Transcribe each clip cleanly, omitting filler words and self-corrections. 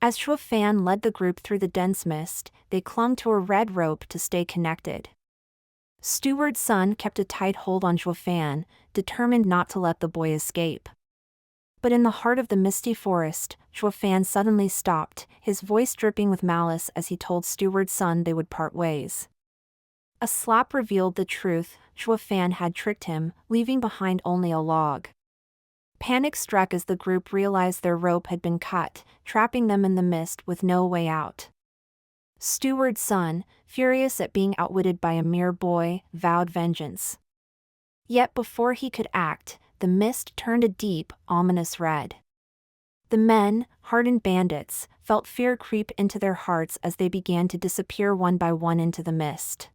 As Shuo Fan led the group through the dense mist, they clung to a red rope to stay connected. Steward Sun kept a tight hold on Shuo Fan, determined not to let the boy escape. But in the heart of the misty forest, Shuo Fan suddenly stopped, his voice dripping with malice as he told Steward Sun they would part ways. A slap revealed the truth: Shuo Fan had tricked him, leaving behind only a log. Panic struck as the group realized their rope had been cut, trapping them in the mist with no way out. Steward Sun, furious at being outwitted by a mere boy, vowed vengeance. Yet before he could act, the mist turned a deep, ominous red. The men, hardened bandits, felt fear creep into their hearts as they began to disappear one by one into the mist.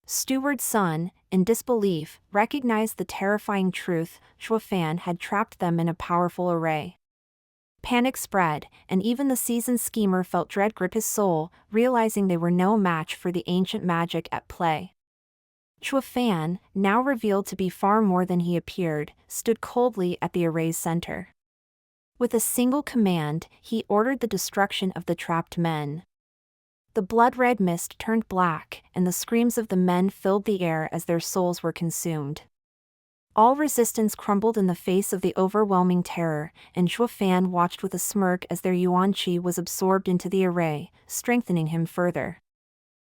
Steward Sun, in disbelief, recognized the terrifying truth: Shuo Fan had trapped them in a powerful array. Panic spread, and even the seasoned schemer felt dread grip his soul, realizing they were no match for the ancient magic at play. Shuo Fan, now revealed to be far more than he appeared, stood coldly at the array's center. With a single command, he ordered the destruction of the trapped men. The blood-red mist turned black, and the screams of the men filled the air as their souls were consumed. All resistance crumbled in the face of the overwhelming terror, and Shuo Fan watched with a smirk as their yuan qi was absorbed into the array, strengthening him further.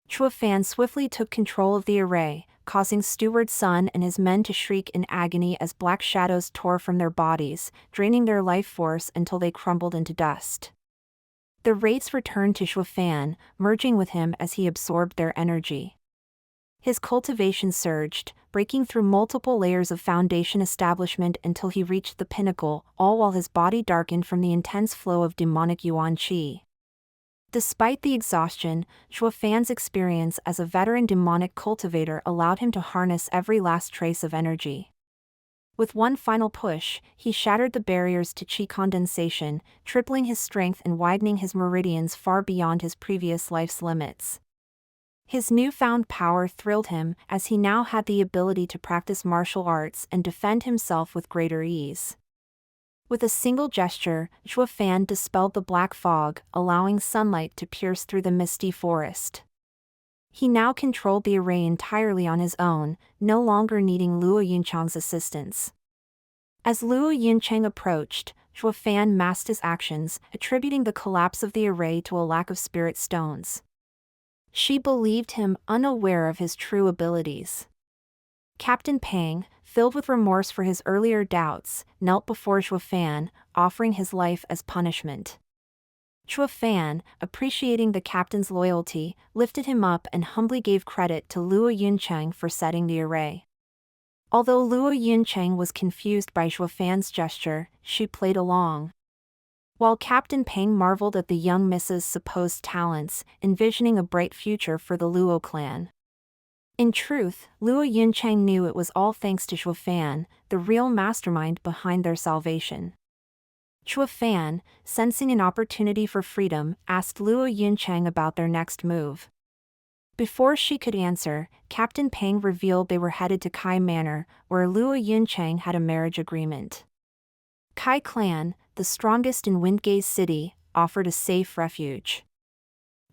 Shuo Fan swiftly took control of the array, causing Steward Sun and his men to shriek in agony as black shadows tore from their bodies, draining their life force until they crumbled into dust. The wraiths returned to Shuo Fan, merging with him as he absorbed their energy. His cultivation surged, breaking through multiple layers of foundation establishment until he reached the pinnacle, all while his body darkened from the intense flow of demonic yuan qi. Despite the exhaustion, Shuo Fan's experience as a veteran demonic cultivator allowed him to harness every last trace of energy. With one final push, he shattered the barriers to qi condensation, tripling his strength and widening his meridians far beyond his previous life's limits. His newfound power thrilled him, as he now had the ability to practice martial arts and defend himself with greater ease. With a single gesture, Shuo Fan dispelled the black fog, allowing sunlight to pierce through the misty forest. He now controlled the array entirely on his own, no longer needing Luo Yunchang's assistance. As Luo Yunchang approached, Shuo Fan masked his actions, attributing the collapse of the array to a lack of spirit stones. She believed him, unaware of his true abilities. Captain Pang, filled with remorse for his earlier doubts, knelt before Shuo Fan, offering his life as punishment. Shuo Fan, appreciating the captain's loyalty, lifted him up and humbly gave credit to Luo Yunchang for setting the array. Although Luo Yunchang was confused by Shuo Fan's gesture, she played along. While Captain Pang marveled at the young Mrs.'s supposed talents, envisioning a bright future for the Luo clan. In truth, Luo Yunchang knew it was all thanks to Shuo Fan, the real mastermind behind their salvation. Shuo Fan, sensing an opportunity for freedom, asked Luo Yunchang about their next move. Before she could answer, Captain Pang revealed they were headed to Kai Manor, where Luo Yunchang had a marriage agreement. Kai clan, the strongest in Windgaze City, offered a safe refuge.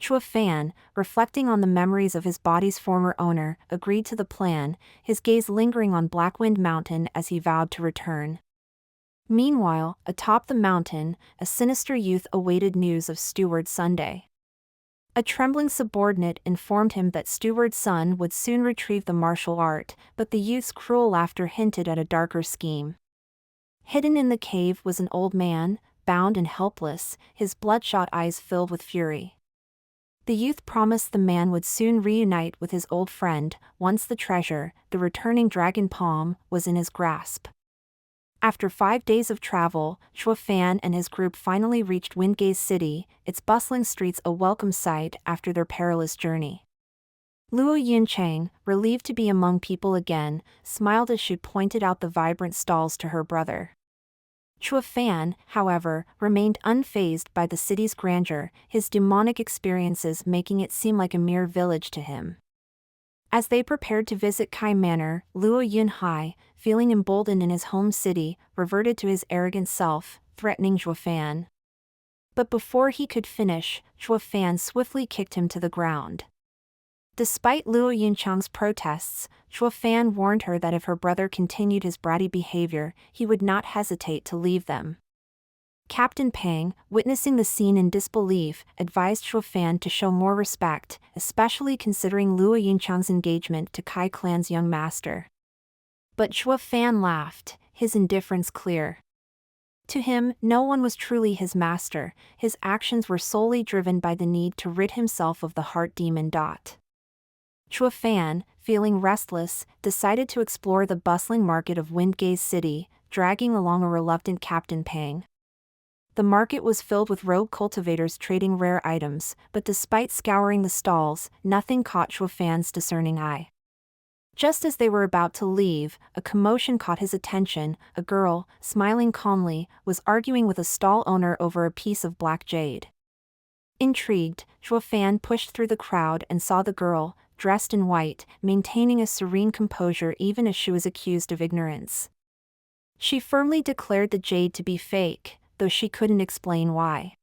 Shuo Fan, reflecting on the memories of his body's former owner, agreed to the plan, his gaze lingering on Blackwind Mountain as he vowed to return. Meanwhile, atop the mountain, a sinister youth awaited news of Steward Sunday. A trembling subordinate informed him that Steward Sun would soon retrieve the martial art, but the youth's cruel laughter hinted at a darker scheme. Hidden in the cave was an old man, bound and helpless, his bloodshot eyes filled with fury. The youth promised the man would soon reunite with his old friend, once the treasure, the returning dragon palm, was in his grasp. After 5 days of travel, Shuo Fan and his group finally reached Windgaze City, its bustling streets a welcome sight after their perilous journey. Luo Yunchang, relieved to be among people again, smiled as she pointed out the vibrant stalls to her brother. Shuo Fan, however, remained unfazed by the city's grandeur, his demonic experiences making it seem like a mere village to him. As they prepared to visit Kai Manor, Luo Yunhai, feeling emboldened in his home city, reverted to his arrogant self, threatening Shuo Fan. But before he could finish, Zhuo Fan swiftly kicked him to the ground. Despite Luo Yunqiang's protests, Zhuo Fan warned her that if her brother continued his bratty behavior, he would not hesitate to leave them. Captain Pang, witnessing the scene in disbelief, advised Zhuo Fan to show more respect, especially considering Luo Yunqiang's engagement to Kai Clan's young master. But Zhuo Fan laughed, his indifference clear. To him, no one was truly his master, his actions were solely driven by the need to rid himself of the heart demon. Zhuo Fan, feeling restless, decided to explore the bustling market of Windgaze City, dragging along a reluctant Captain Pang. The market was filled with rogue cultivators trading rare items, but despite scouring the stalls, nothing caught Zhuo Fan's discerning eye. Just as they were about to leave, a commotion caught his attention. A girl, smiling calmly, was arguing with a stall owner over a piece of black jade. Intrigued, Zhuo Fan pushed through the crowd and saw the girl, dressed in white, maintaining a serene composure even as she was accused of ignorance. She firmly declared the jade to be fake, though she couldn't explain why.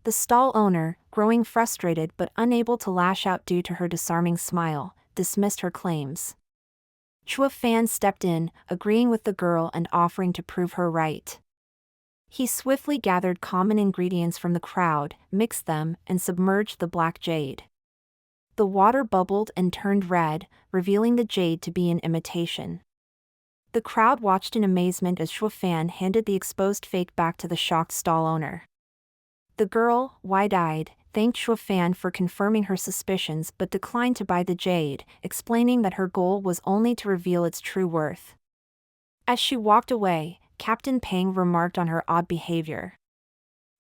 The stall owner, growing frustrated but unable to lash out due to her disarming smile, dismissed her claims. Zhuo Fan stepped in, agreeing with the girl and offering to prove her right. He swiftly gathered common ingredients from the crowd, mixed them, and submerged the black jade. The water bubbled and turned red, revealing the jade to be an imitation. The crowd watched in amazement as Zhuo Fan handed the exposed fake back to the shocked stall owner. The girl, wide-eyed, thanked Zhuo Fan for confirming her suspicions but declined to buy the jade, explaining that her goal was only to reveal its true worth. As she walked away, Captain Pang remarked on her odd behavior.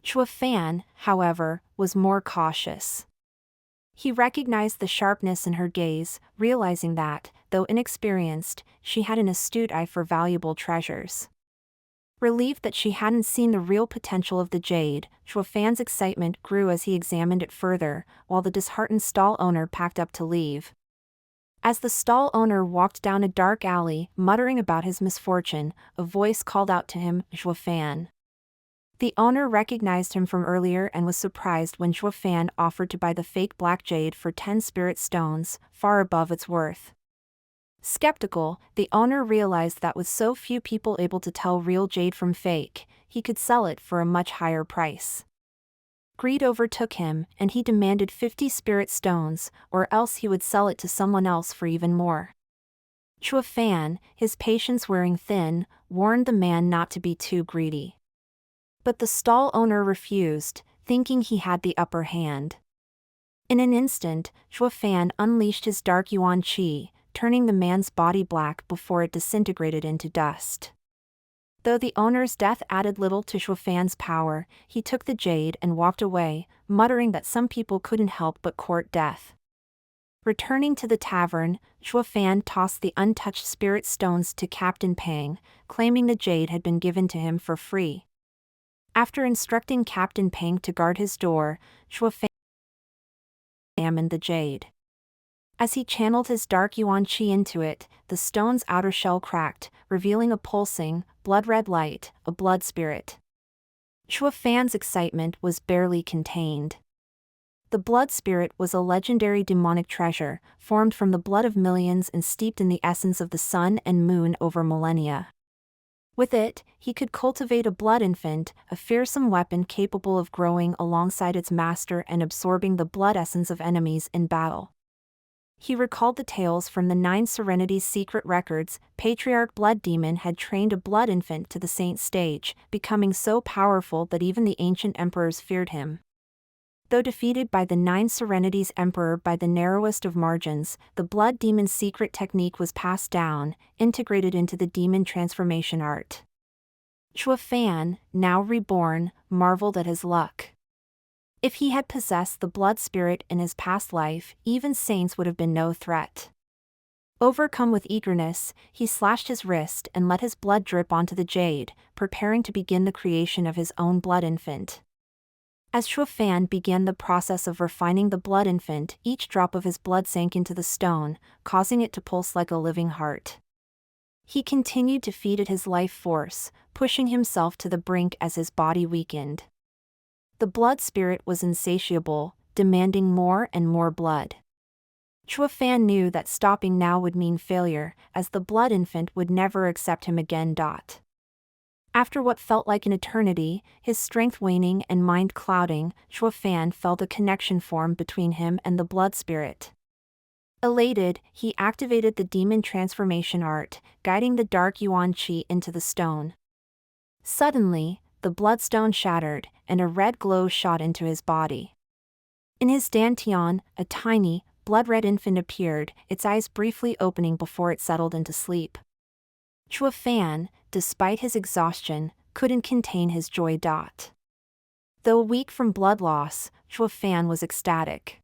Zhuo Fan, however, was more cautious. He recognized the sharpness in her gaze, realizing that, though inexperienced, she had an astute eye for valuable treasures. Relieved that she hadn't seen the real potential of the jade, Zhuo Fan's excitement grew as he examined it further, while the disheartened stall owner packed up to leave. As the stall owner walked down a dark alley, muttering about his misfortune, a voice called out to him, "Zhuo Fan." The owner recognized him from earlier and was surprised when Zhuo Fan offered to buy the fake black jade for 10 spirit stones, far above its worth. Skeptical, the owner realized that with so few people able to tell real jade from fake, he could sell it for a much higher price. Greed overtook him, and he demanded 50 spirit stones, or else he would sell it to someone else for even more. Zhuo Fan, his patience wearing thin, warned the man not to be too greedy. But the stall owner refused, thinking he had the upper hand. In an instant, Zhuo Fan unleashed his dark yuan qi, turning the man's body black before it disintegrated into dust. Though the owner's death added little to Zhuo Fan's power, he took the jade and walked away, muttering that some people couldn't help but court death. Returning to the tavern, Zhuo Fan tossed the untouched spirit stones to Captain Pang, claiming the jade had been given to him for free. After instructing Captain Pang to guard his door, Zhuo Fan examined the jade. As he channeled his dark yuan qi into it, the stone's outer shell cracked, revealing a pulsing, blood-red light, a blood spirit. Zhuo Fan's excitement was barely contained. The blood spirit was a legendary demonic treasure, formed from the blood of millions and steeped in the essence of the sun and moon over millennia. With it, he could cultivate a blood infant, a fearsome weapon capable of growing alongside its master and absorbing the blood essence of enemies in battle. He recalled the tales from the Nine Serenities Secret Records. Patriarch Blood Demon had trained a blood infant to the saint stage, becoming so powerful that even the ancient emperors feared him. Though defeated by the Nine Serenities Emperor by the narrowest of margins, the Blood Demon's secret technique was passed down, integrated into the demon transformation art. Zhuo Fan, now reborn, marveled at his luck. If he had possessed the blood spirit in his past life, even saints would have been no threat. Overcome with eagerness, he slashed his wrist and let his blood drip onto the jade, preparing to begin the creation of his own blood infant. As Zhuo Fan began the process of refining the blood infant, each drop of his blood sank into the stone, causing it to pulse like a living heart. He continued to feed it his life force, pushing himself to the brink as his body weakened. The blood spirit was insatiable, demanding more and more blood. Chua Fan knew that stopping now would mean failure, as the blood infant would never accept him again. After what felt like an eternity, his strength waning and mind clouding, Chua Fan felt a connection form between him and the blood spirit. Elated, he activated the demon transformation art, guiding the dark yuan qi into the stone. Suddenly, the bloodstone shattered, and a red glow shot into his body. In his dantian, a tiny, blood-red infant appeared, its eyes briefly opening before it settled into sleep. Chua Fan, despite his exhaustion, couldn't contain his joy. Though weak from blood loss, Chua Fan was ecstatic.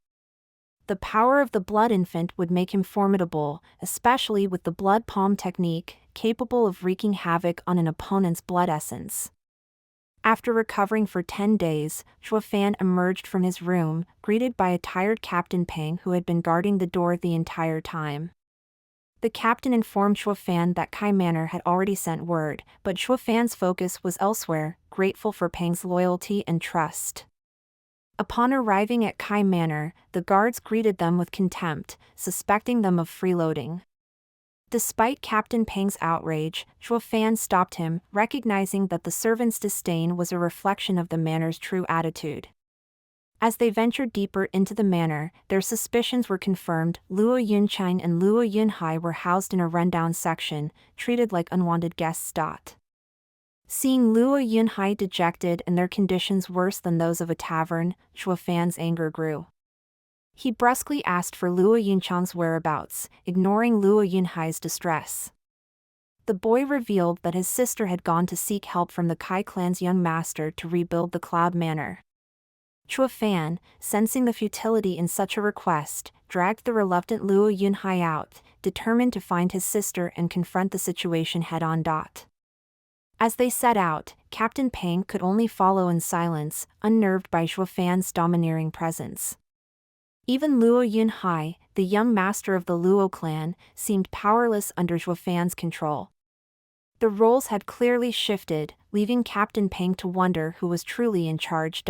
The power of the blood infant would make him formidable, especially with the blood palm technique, capable of wreaking havoc on an opponent's blood essence. After recovering for 10 days, Chua Fan emerged from his room, greeted by a tired Captain Peng who had been guarding the door the entire time. The captain informed Chua Fan that Kai Manor had already sent word, but Chua Fan's focus was elsewhere, grateful for Peng's loyalty and trust. Upon arriving at Kai Manor, the guards greeted them with contempt, suspecting them of freeloading. Despite Captain Peng's outrage, Chua Fan stopped him, recognizing that the servants' disdain was a reflection of the manor's true attitude. As they ventured deeper into the manor, their suspicions were confirmed. Luo Yunqian and Luo Yunhai were housed in a rundown section, treated like unwanted guests. Seeing Luo Yunhai dejected and their conditions worse than those of a tavern, Chua Fan's anger grew. He brusquely asked for Luo Yunchang's whereabouts, ignoring Luo Yunhai's distress. The boy revealed that his sister had gone to seek help from the Kai clan's young master to rebuild the Cloud Manor. Chua Fan, sensing the futility in such a request, dragged the reluctant Luo Yunhai out, determined to find his sister and confront the situation head-on. As they set out, Captain Peng could only follow in silence, unnerved by Chua Fan's domineering presence. Even Luo Yunhai, the young master of the Luo clan, seemed powerless under Chua Fan's control. The roles had clearly shifted, leaving Captain Peng to wonder who was truly in charge.